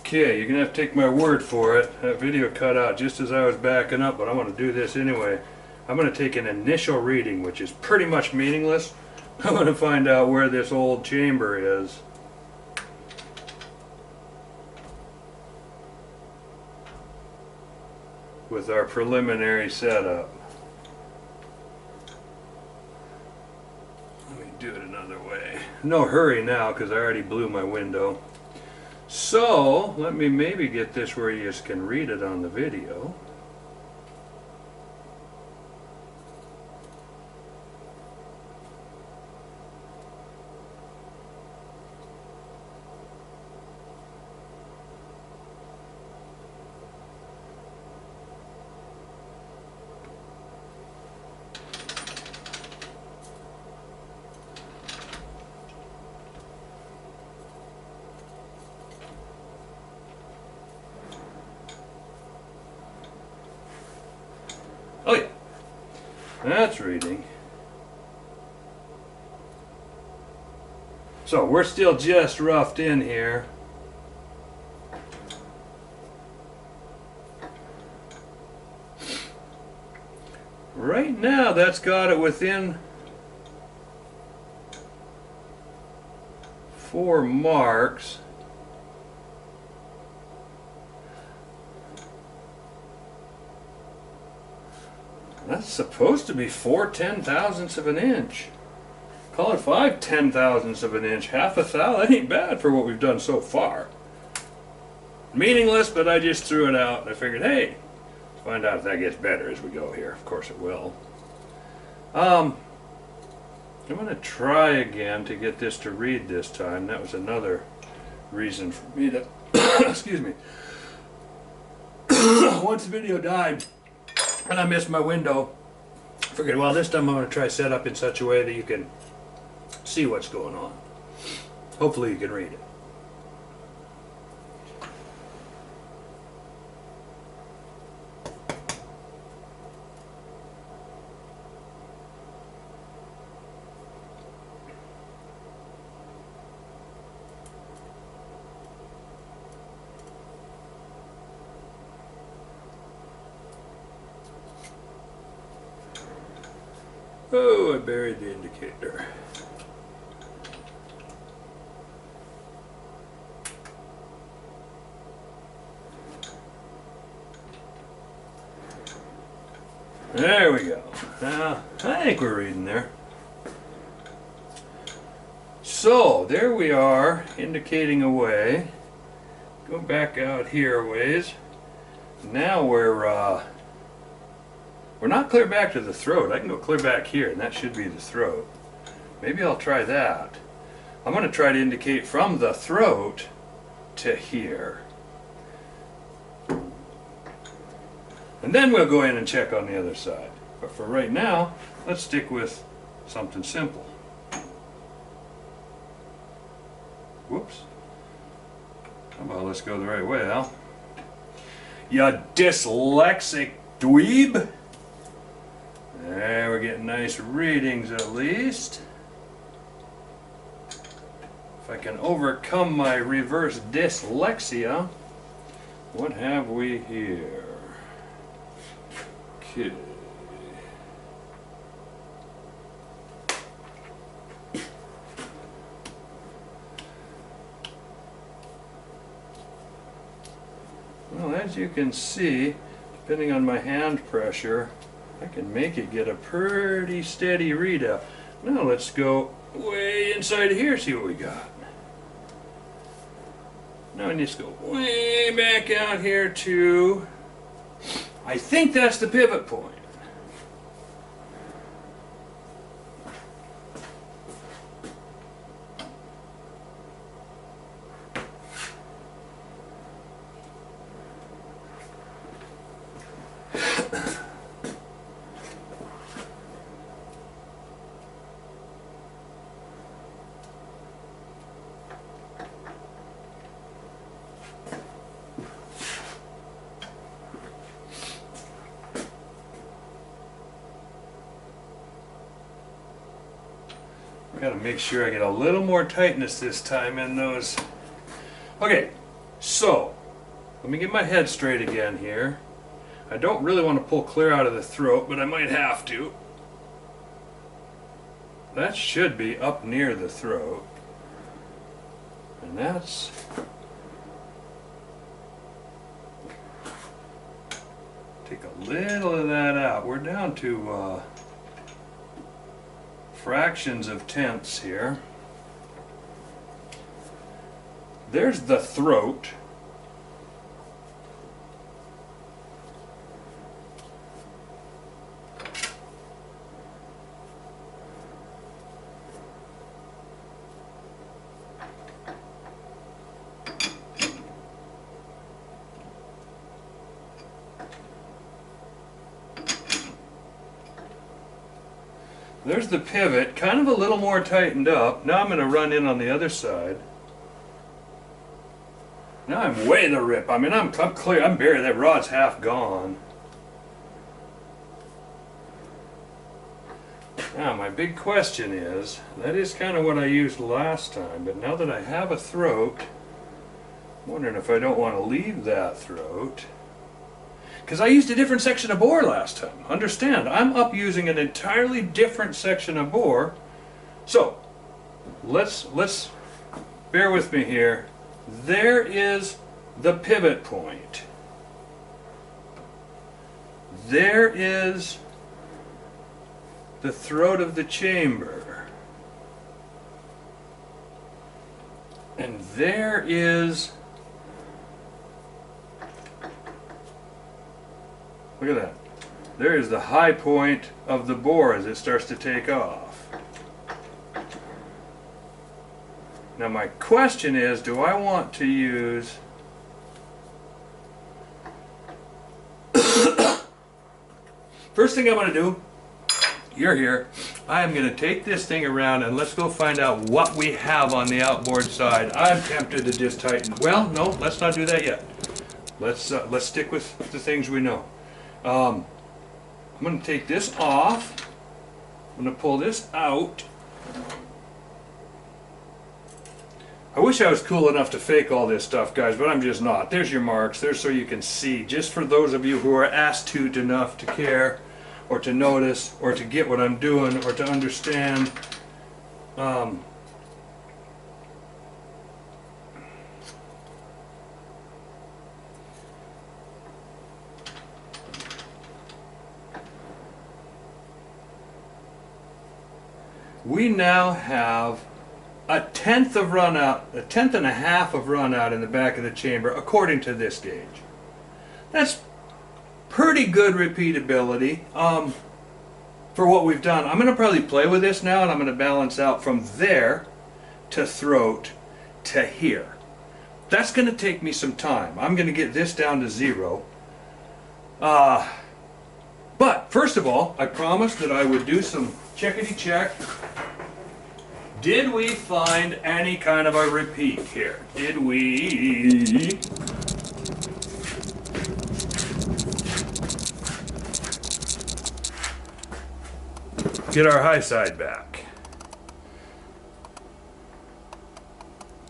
Okay, you're gonna have to take my word for it. That video cut out just as I was backing up, but I'm gonna do this anyway. I'm gonna take an initial reading, which is pretty much meaningless. I'm gonna find out where this old chamber is. With our preliminary setup. Let me do it another way. No hurry now, because I already blew my window. So, let me maybe get this where you just can read it on the video. Oh yeah, that's reading. So we're still just roughed in here. Right now that's got it within 4 marks. That's supposed to be 4 10,000ths of an inch. Call it 5 10,000ths of an inch. Half a thou, that ain't bad for what we've done so far. Meaningless, but I just threw it out. I figured, hey, let's find out if that gets better as we go here. Of course it will. I'm going to try again to get this to read this time. That was another reason for me to, excuse me. Once the video died, and I missed my window, I figured, well, this time I'm going to try set up in such a way that you can see what's going on. Hopefully you can read it. Oh, I buried the indicator. There we go. Now, I think we're reading there. So, there we are, indicating a way. Go back out here a ways. Now we're not clear back to the throat. I can go clear back here, and that should be the throat. Maybe I'll try that. I'm going to try to indicate from the throat to here. And then we'll go in and check on the other side. But for right now, let's stick with something simple. Whoops. How about let's go the right way, Al? Ya dyslexic dweeb. There, we're getting nice readings at least. If I can overcome my reverse dyslexia, what have we here? Okay. Well, as you can see, depending on my hand pressure, I can make it get a pretty steady readout. Now let's go way inside of here, see what we got. Now I need to go way back out here to, I think that's the pivot point. Got to make sure I get a little more tightness this time in those. Okay, so Let me get my head straight again here. I don't really want to pull clear out of the throat, but I might have to. That should be up near the throat. And that's... Take a little of that out. We're down to fractions of tenths here. There's the throat. There's the pivot, kind of a little more tightened up. Now I'm going to run in on the other side. Now I'm way the rip. I mean, I'm clear. I'm buried. That rod's half gone. Now my big question is, that is kind of what I used last time, but now that I have a throat, I'm wondering if I don't want to leave that throat. Because I used a different section of bore last time. Understand, I'm up using an entirely different section of bore. So, let's bear with me here. There is the pivot point. There is the throat of the chamber. And there is... Look at that. There is the high point of the bore as it starts to take off. Now my question is, do I want to use... First thing I'm going to do, you're here, I am going to take this thing around and let's go find out what we have on the outboard side. I'm tempted to just tighten. Well, no, let's not do that yet. Let's stick with the things we know. I'm going to take this off. I'm going to pull this out. I wish I was cool enough to fake all this stuff, guys, but I'm just not. There's your marks. There's so you can see. Just for those of you who are astute enough to care, or to notice, or to get what I'm doing, or to understand. We now have a tenth of run out, a tenth and a half of run out in the back of the chamber, according to this gauge. That's pretty good repeatability for what we've done. I'm going to probably play with this now, and I'm going to balance out from there to throat to here. That's going to take me some time. I'm going to get this down to 0. But first of all, I promised that I would do some checkity check. Did we find any kind of a repeat here? Did we? Get our high side back.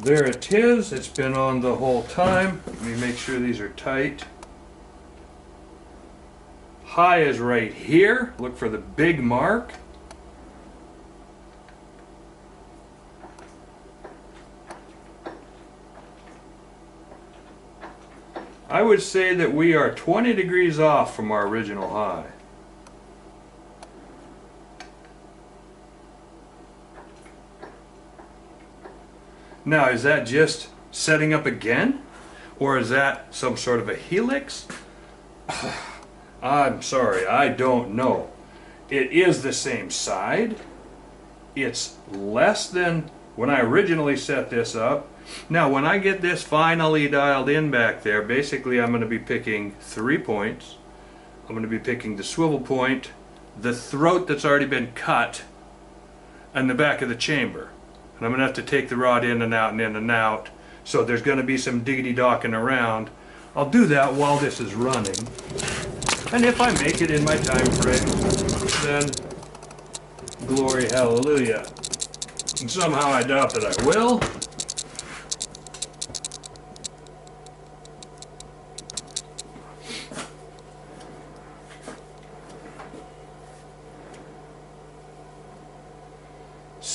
There it is. It's been on the whole time. Let me make sure these are tight. High is right here. Look for the big mark. I would say that we are 20 degrees off from our original high. Now, is that just setting up again? Or is that some sort of a helix? I'm sorry, I don't know. It is the same side. It's less than when I originally set this up. Now, when I get this finally dialed in back there, basically I'm going to be picking 3 points. I'm going to be picking the swivel point, the throat that's already been cut, and the back of the chamber. And I'm going to have to take the rod in and out and in and out. So there's going to be some diggity docking around. I'll do that while this is running. And if I make it in my time frame, then glory hallelujah. And somehow I doubt that I will.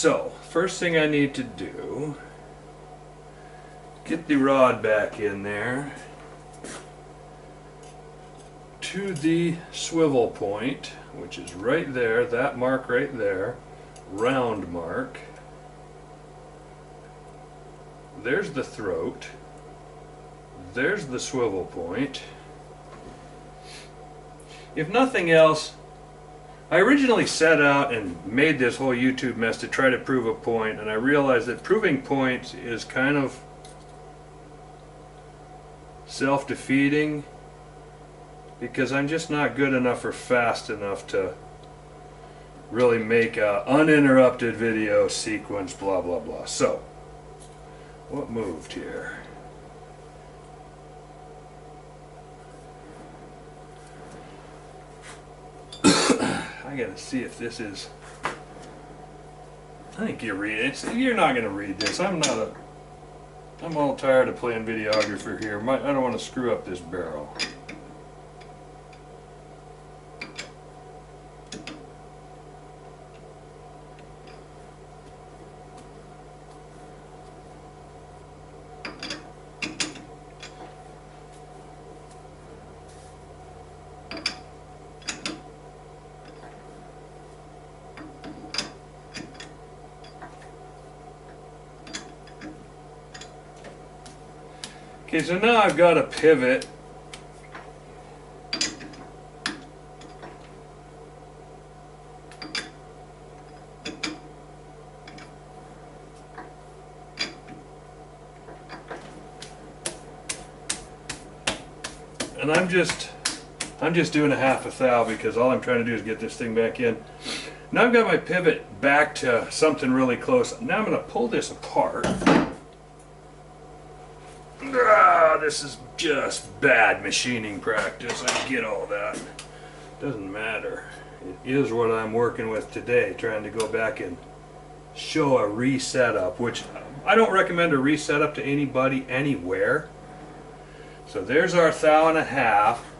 So, first thing I need to do, get the rod back in there to the swivel point, which is right there, that mark right there, round mark. There's the throat. There's the swivel point. If nothing else, I originally set out and made this whole YouTube mess to try to prove a point, and I realized that proving points is kind of self-defeating because I'm just not good enough or fast enough to really make an uninterrupted video sequence, blah blah blah. So, what moved here? I gotta see if this is. I think you read it. You're not gonna read this. I'm all tired of playing videographer here. I don't want to screw up this barrel. Okay, so now I've got a pivot. And I'm just doing a half a thou because all I'm trying to do is get this thing back in. Now I've got my pivot back to something really close. Now I'm going to pull this apart. This is just bad machining practice. I get all that. Doesn't matter. It is what I'm working with today, trying to go back and show a resetup, which I don't recommend a resetup to anybody anywhere. So there's our thou and a half.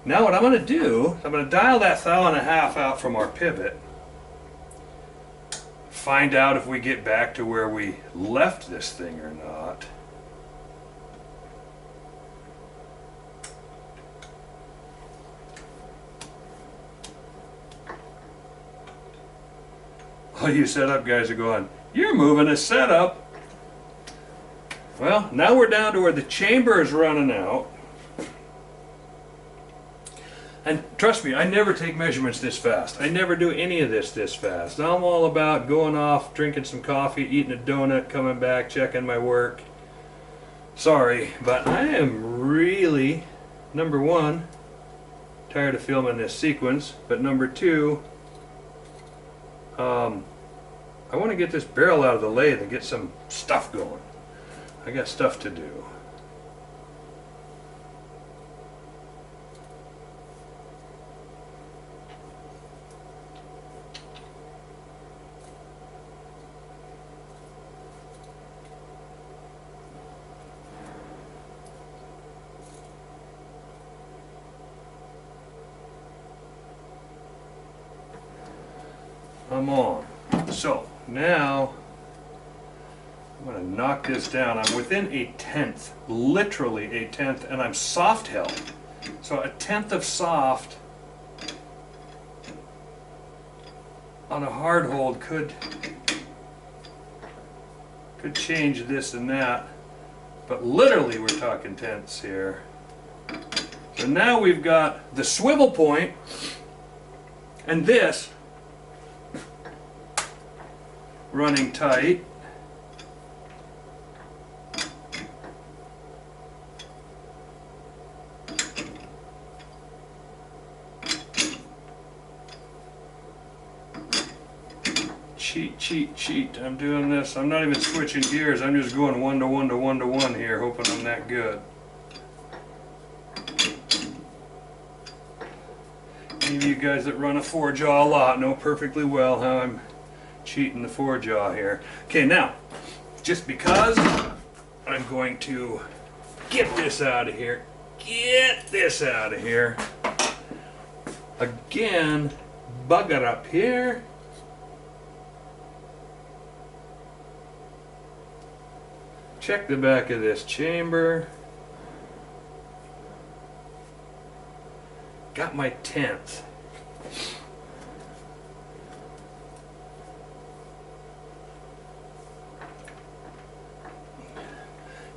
Now what I'm going to do, I'm going to dial that thou and a half out from our pivot. Find out if we get back to where we left this thing or not. All you setup guys are going, you're moving a setup. Well, now we're down to where the chamber is running out. And trust me, I never take measurements this fast. I never do any of this fast. I'm all about going off, drinking some coffee, eating a donut, coming back, checking my work. Sorry, but I am really, number one, tired of filming this sequence, but number two, I want to get this barrel out of the lathe and get some stuff going. I got stuff to do. I'm on. So now I'm going to knock this down. I'm within a tenth, literally a tenth, and I'm soft held. So a tenth of soft on a hard hold could change this and that, but literally we're talking tenths here. So now we've got the swivel point and this running tight. Cheat. I'm doing this. I'm not even switching gears. I'm just going 1 to 1 to 1 to 1 here, hoping I'm that good. Any of you guys that run a 4-jaw a lot know perfectly well how I'm cheating the 4-jaw here. Okay, now, just because I'm going to get this out of here, again, bugger up here, Check the back of this chamber. Got my 10th.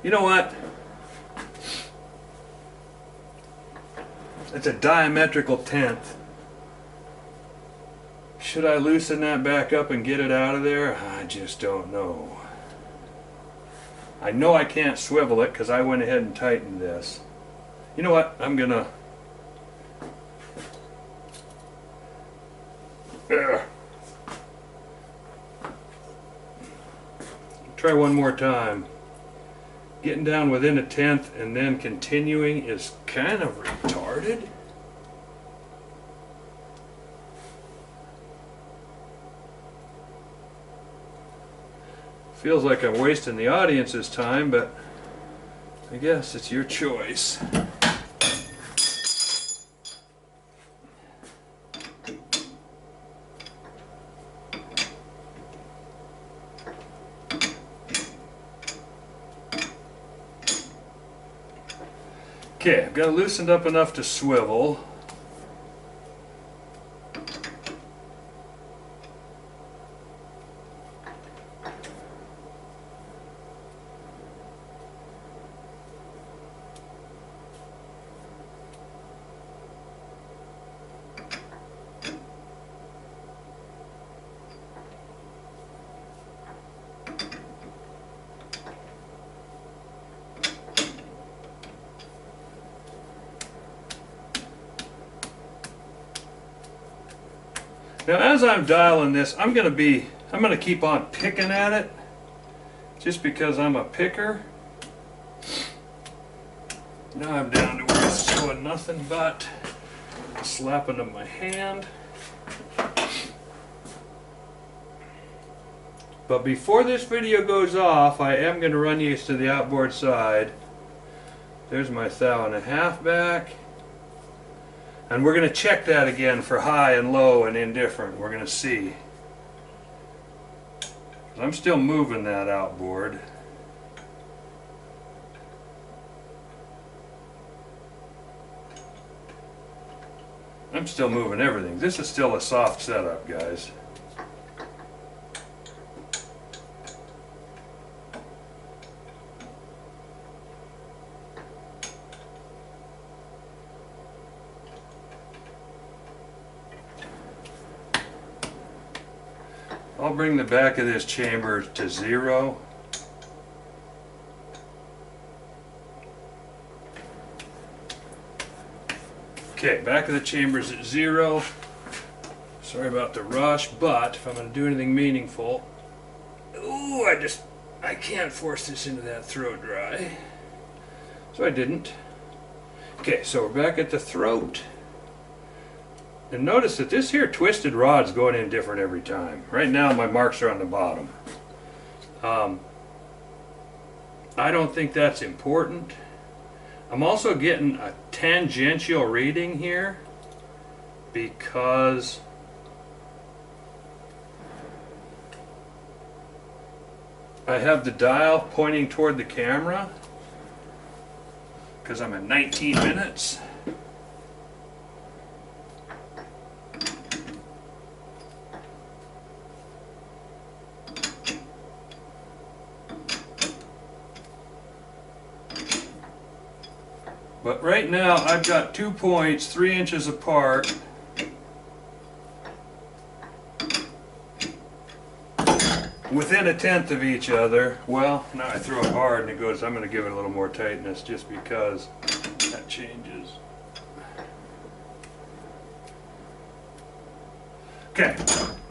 You know what? It's a diametrical 10th. Should I loosen that back up and get it out of there? I just don't know. I know I can't swivel it because I went ahead and tightened this. You know what? I'm gonna... Try one more time. Getting down within a 10th and then continuing is kind of retarded. Feels like I'm wasting the audience's time, but I guess it's your choice. Okay, I've got it loosened up enough to swivel. Now as I'm dialing this, I'm gonna keep on picking at it just because I'm a picker. Now I'm down to where it's showing nothing but slapping of my hand. But before this video goes off, I am going to run these to the outboard side. There's my 1.5 back. And we're going to check that again for high and low and indifferent. We're going to see. I'm still moving that outboard. I'm still moving everything. This is still a soft setup, guys. I'll bring the back of this chamber to 0. Okay, back of the chamber's at 0. Sorry about the rush, but if I'm going to do anything meaningful... Ooh, I can't force this into that throat dry. So I didn't. Okay, so we're back at the throat. And notice that this here twisted rod's going in different every time. Right now my marks are on the bottom. I don't think that's important. I'm also getting a tangential reading here because I have the dial pointing toward the camera because I'm at 19 minutes. But right now I've got 2 points 3 inches apart. Within a 1/10 of each other. Well, now I throw it hard and it goes, I'm going to give it a little more tightness just because that changes. Okay,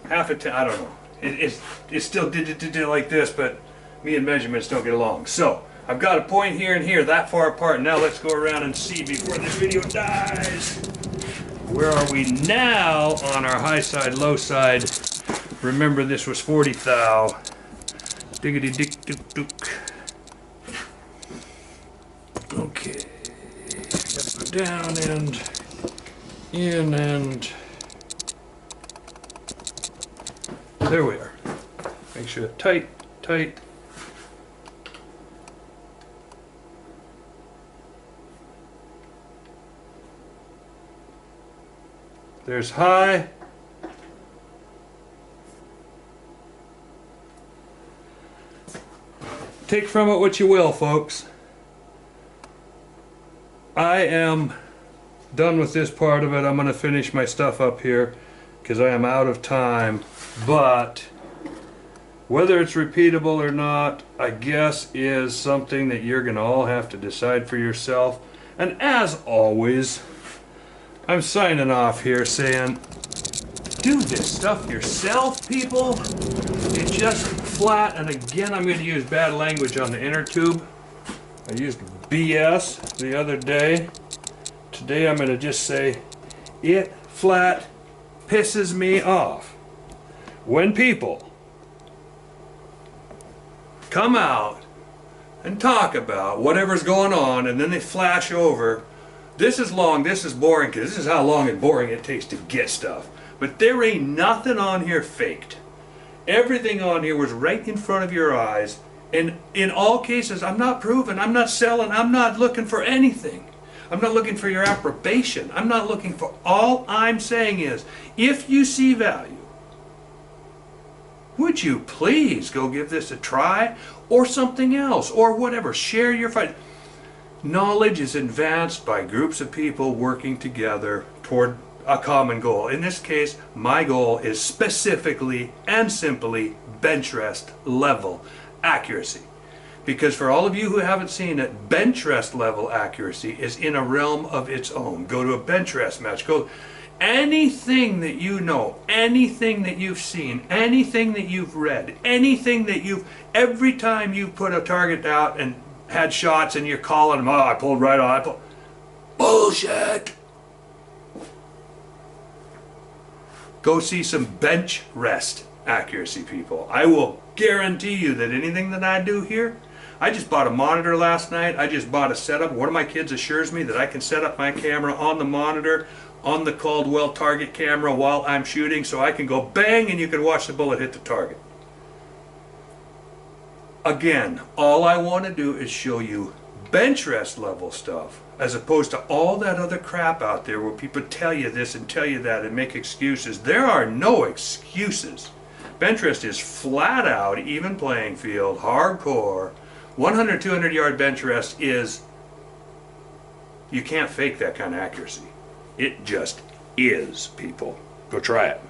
1/2, I don't know. It's still did like this, but me and measurements don't get along. So I've got a point here and here that far apart. Now let's go around and see before this video dies. Where are we now on our high side, low side? Remember this was 40 thou. Diggity dick duk duk. Okay. Gotta go down and in and there we are. Make sure tight, tight. There's high. Take from it what you will, folks. I am done with this part of it. I'm going to finish my stuff up here because I am out of time. But whether it's repeatable or not, I guess is something that you're going to all have to decide for yourself. And as always, I'm signing off here saying, do this stuff yourself, people. It's just flat. And again, I'm going to use bad language on the inner tube. I used BS the other day. Today I'm going to just say, it flat pisses me off when people come out and talk about whatever's going on and then they flash over, this is long, this is boring, because this is how long and boring it takes to get stuff. But there ain't nothing on here faked. Everything on here was right in front of your eyes, and in all cases I'm not proving, I'm not selling, I'm not looking for anything. I'm not looking for your approbation. I'm not looking for, all I'm saying is, if you see value, would you please go give this a try, or something else, or whatever. Share your fight. Knowledge is advanced by groups of people working together toward a common goal. In this case, my goal is specifically and simply bench rest level accuracy. Because for all of you who haven't seen it, bench rest level accuracy is in a realm of its own. Go to a bench rest match. Go anything that you know, anything that you've seen, anything that you've read, anything that every time you put a target out and had shots and you're calling them, oh, I pulled right on, bullshit. Go see some bench rest accuracy, people. I will guarantee you that anything that I do here, I just bought a monitor last night. I just bought a setup. One of my kids assures me that I can set up my camera on the monitor, on the Caldwell target camera while I'm shooting, so I can go bang and you can watch the bullet hit the target. Again, all I want to do is show you bench rest level stuff, as opposed to all that other crap out there where people tell you this and tell you that and make excuses. There are no excuses. Bench rest is flat out, even playing field, hardcore. 100, 200 yard bench rest is, you can't fake that kind of accuracy. It just is, people. Go try it.